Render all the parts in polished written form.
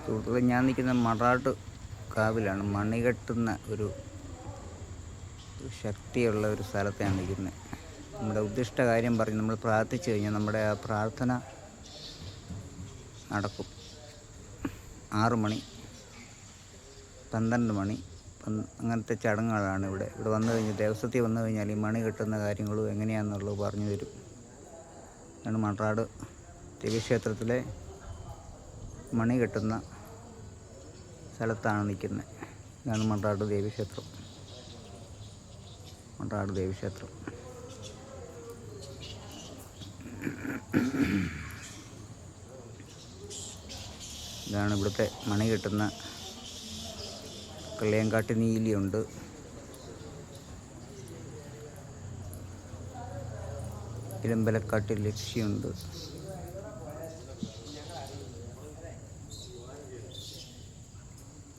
സുഹൃത്തുക്കളെ, ഞാൻ നിൽക്കുന്ന മറാട്ട് കാവിലാണ്. മണി കെട്ടുന്ന ഒരു ശക്തിയുള്ള ഒരു സ്ഥലത്താണ് നിൽക്കുന്നത്. നമ്മുടെ ഉദ്ദിഷ്ട കാര്യം പറഞ്ഞ് നമ്മൾ പ്രാർത്ഥിച്ചു കഴിഞ്ഞാൽ നമ്മുടെ ആ പ്രാർത്ഥന നടക്കും. 6 മണി, 12 മണി അങ്ങനത്തെ ചടങ്ങുകളാണ് ഇവിടെ വന്നു കഴിഞ്ഞാൽ, ദേവസ്വത്തിൽ വന്നു കഴിഞ്ഞാൽ ഈ മണി കെട്ടുന്ന കാര്യങ്ങളും എങ്ങനെയാണെന്നുള്ളത് പറഞ്ഞു തരും. ഇതാണ് മറാട് ദേവീക്ഷേത്രത്തിലെ മണി കെട്ടുന്ന സ്ഥലത്താണ് നിൽക്കുന്നത്. ഇതാണ് മറാട് ദേവീക്ഷേത്രം. മറാട് ദേവീക്ഷേത്രം. ഇതാണ് ഇവിടുത്തെ മണി കെട്ടുന്ന. കള്ളിയങ്കാട്ട് നീലിയുണ്ട്, ഇലമ്പലക്കാട്ട് ലക്ഷ്യമുണ്ട്,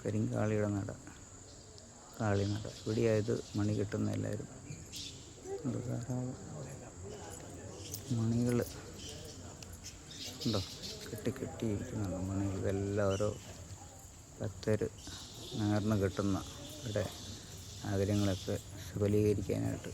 കരിങ്കാളിയുടെ നട, കാളിനട. ഇവിടെയായത് മണി കെട്ടുന്ന എല്ലാവരും. ധാരാളം മണികൾ ഉണ്ടോ, കെട്ടിയിരിക്കുന്നുണ്ട് മണികൾ. ഇതെല്ലാം ഓരോ ഭക്തർ നേർന്ന് കെട്ടുന്ന ഇവിടെ ആഗ്രഹങ്ങളൊക്കെ സഫലീകരിക്കാനായിട്ട്.